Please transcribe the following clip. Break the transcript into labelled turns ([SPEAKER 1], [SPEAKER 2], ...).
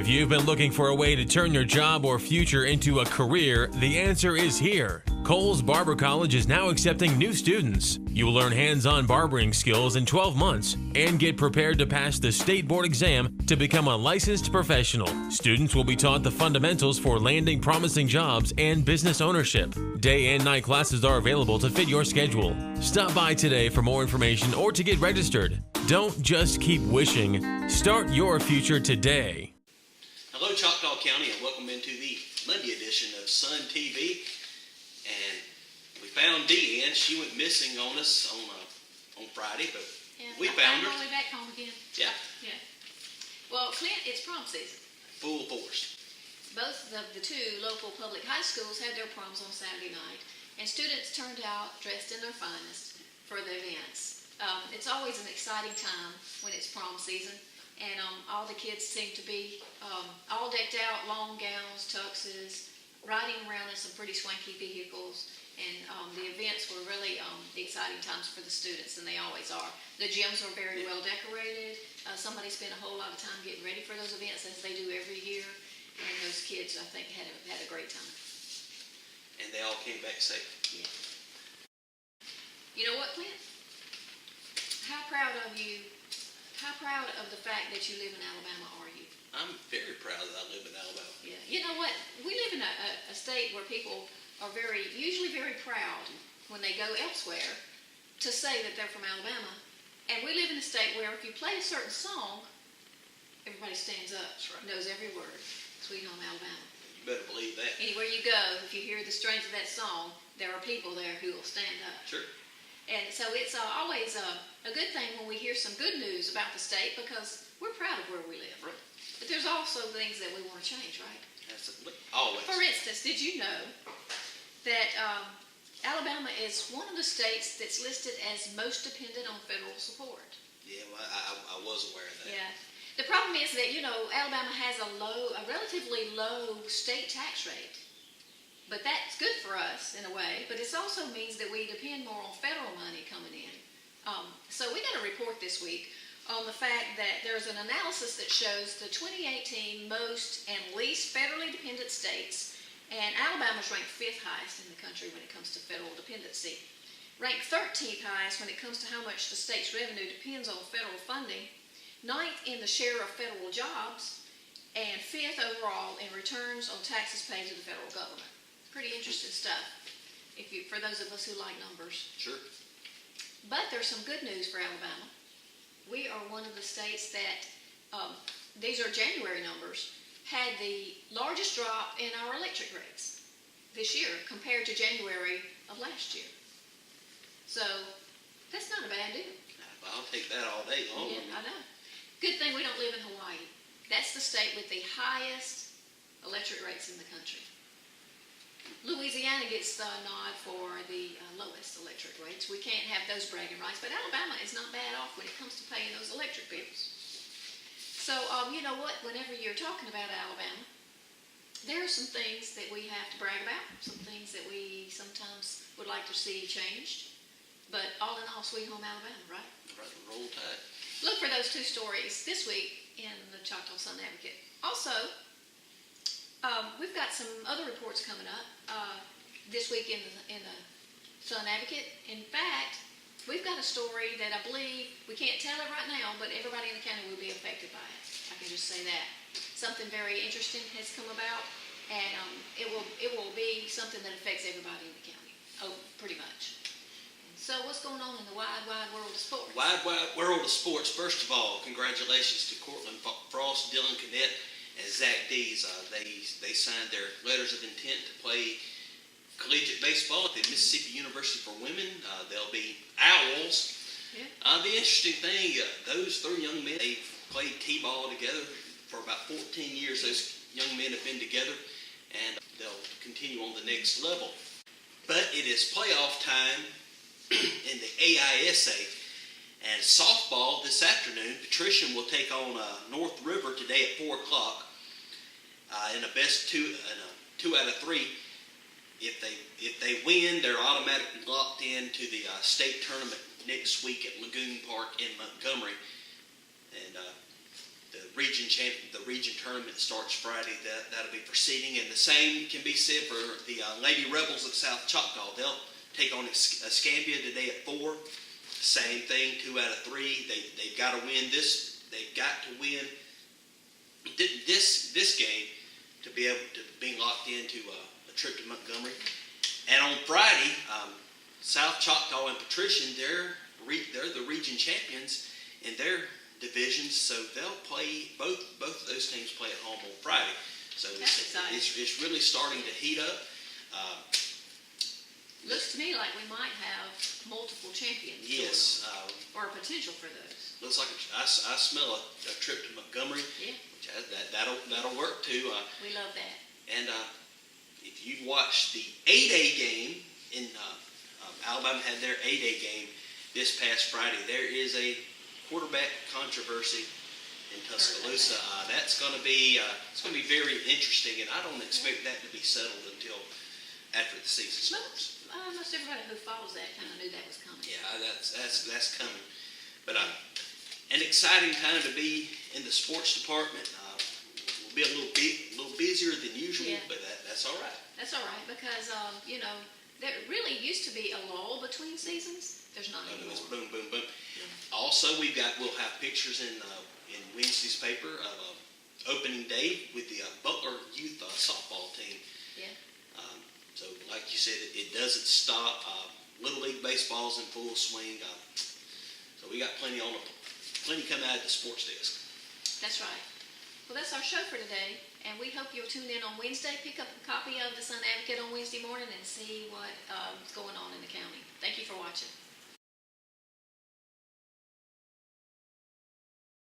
[SPEAKER 1] If you've been looking for a way to turn your job or future into a career, the answer is here. Cole's Barber College is now accepting new students. You will learn hands-on barbering skills in 12 months and get prepared to pass the state board exam to become a licensed professional. Students will be taught the fundamentals for landing promising jobs and business ownership. Day and night classes are available to fit your schedule. Stop by today for more information or to get registered. Don't just keep wishing. Start your future today.
[SPEAKER 2] Hello, Choctaw County, and welcome into the Monday edition of SunTV. And we found Deanne. She went missing on us on Friday, but we found her.
[SPEAKER 3] On the way back home again.
[SPEAKER 2] Yeah.
[SPEAKER 3] Well, Clint, it's prom season.
[SPEAKER 2] Full force.
[SPEAKER 3] Both of the two local public high schools had their proms on Saturday night, and students turned out dressed in their finest for the events. It's always an exciting time when it's prom season. And all the kids seem to be all decked out, long gowns, tuxes, riding around in some pretty swanky vehicles. And the events were really exciting times for the students, and they always are. The gyms are very well decorated. Somebody spent a whole lot of time getting ready for those events, as they do every year. And those kids, I think, had a great time.
[SPEAKER 2] And they all came back safe.
[SPEAKER 3] Yeah. You know what, Clint? How proud of the fact that you live in Alabama are you?
[SPEAKER 2] I'm very proud that I live in Alabama.
[SPEAKER 3] Yeah. You know what? We live in a state where people are usually very proud when they go elsewhere to say that they're from Alabama. And we live in a state where if you play a certain song, everybody stands up, knows every word. Sweet Home Alabama.
[SPEAKER 2] You better believe that.
[SPEAKER 3] Anywhere you go, if you hear the strains of that song, there are people there who will stand up.
[SPEAKER 2] Sure. And
[SPEAKER 3] so it's always a good thing when we hear some good news about the state, because we're proud of where we live.
[SPEAKER 2] Right.
[SPEAKER 3] But there's also things that we want to change, right?
[SPEAKER 2] Absolutely. Always.
[SPEAKER 3] For instance, did you know that Alabama is one of the states that's listed as most dependent on federal support?
[SPEAKER 2] Yeah, well, I was aware of that.
[SPEAKER 3] Yeah. The problem is that, Alabama has a relatively low state tax rate. But that's good for us in a way, but it also means that we depend more on federal money coming in. So we got a report this week on the fact that there's an analysis that shows the 2018 most and least federally dependent states, and Alabama's ranked 5th highest in the country when it comes to federal dependency. Ranked 13th highest when it comes to how much the state's revenue depends on federal funding, 9th in the share of federal jobs, and 5th overall in returns on taxes paid to the federal government. Pretty interesting stuff for those of us who like numbers.
[SPEAKER 2] Sure.
[SPEAKER 3] But there's some good news for Alabama. We are one of the states that, these are January numbers, had the largest drop in our electric rates this year compared to January of last year. So that's not a bad deal.
[SPEAKER 2] I'll take that all day long.
[SPEAKER 3] Yeah, I know. Good thing we don't live in Hawaii. That's the state with the highest electric rates in the country. Louisiana gets the nod for the lowest electric rates. We can't have those bragging rights, but Alabama is not bad off when it comes to paying those electric bills. So, you know what? Whenever you're talking about Alabama, there are some things that we have to brag about, some things that we sometimes would like to see changed. But all in all, Sweet Home Alabama, right?
[SPEAKER 2] Right, roll tide.
[SPEAKER 3] Look for those 2 stories this week in the Choctaw Sun Advocate. Also, we've got some other reports coming up this week in the Sun Advocate. In fact, we've got a story that I believe, we can't tell it right now, but everybody in the county will be affected by it. I can just say that. Something very interesting has come about, and it will be something that affects everybody in the county. Oh, pretty much. So what's going on in the wide world of sports?
[SPEAKER 2] Wide world of sports. First of all, congratulations to Cortland Frost, Dylan Cadet, and Zach Dees. They signed their letters of intent to play collegiate baseball at the Mississippi University for Women. They'll be Owls.
[SPEAKER 3] Yeah.
[SPEAKER 2] The interesting thing, those 3 young men, they've played T-ball together for about 14 years. Those young men have been together, and they'll continue on the next level. But it is playoff time in the AISA, and softball this afternoon. Patrician will take on North River today at 4 o'clock in a best 2 out of 3. If they win, they're automatically locked into the state tournament next week at Lagoon Park in Montgomery, and the region tournament starts Friday. That'll be for seeding, and the same can be said for the Lady Rebels of South Choctaw. They'll take on Escambia today at 4. Same thing, 2 out of 3. They've got to win this. They've got to win this game to be able to be locked into a trip to Montgomery. And on Friday, South Choctaw and Patrician, they're the region champions in their divisions, so they'll play both of those teams play at home on Friday. So it's really starting to heat up.
[SPEAKER 3] Looks to me like we might have multiple champions.
[SPEAKER 2] Yes,
[SPEAKER 3] or a potential for those.
[SPEAKER 2] Looks like I smell a trip to Montgomery.
[SPEAKER 3] Yeah,
[SPEAKER 2] Which that'll work too.
[SPEAKER 3] we love that.
[SPEAKER 2] And if you watched the 8A game in Alabama had their 8A game this past Friday, there is a quarterback controversy in Tuscaloosa. That's going to be very interesting, and I don't expect that to be settled until after the season starts.
[SPEAKER 3] Most everybody who follows that kind of knew that was coming.
[SPEAKER 2] Yeah, that's coming. But an exciting time to be in the sports department. We'll be a little busier than usual,
[SPEAKER 3] Yeah.
[SPEAKER 2] but that's all right.
[SPEAKER 3] That's all right because there really used to be a lull between seasons. There's not anymore.
[SPEAKER 2] It's boom, boom, boom. Also, we'll have pictures in Wednesday's paper of opening day with the Butler youth softball team.
[SPEAKER 3] Yeah.
[SPEAKER 2] So, like you said, it doesn't stop. Little League baseball's in full swing. So we got plenty coming out of the sports desk.
[SPEAKER 3] That's right. Well, that's our show for today, and we hope you'll tune in on Wednesday. Pick up a copy of the Sun Advocate on Wednesday morning and see what's going on in the county. Thank you.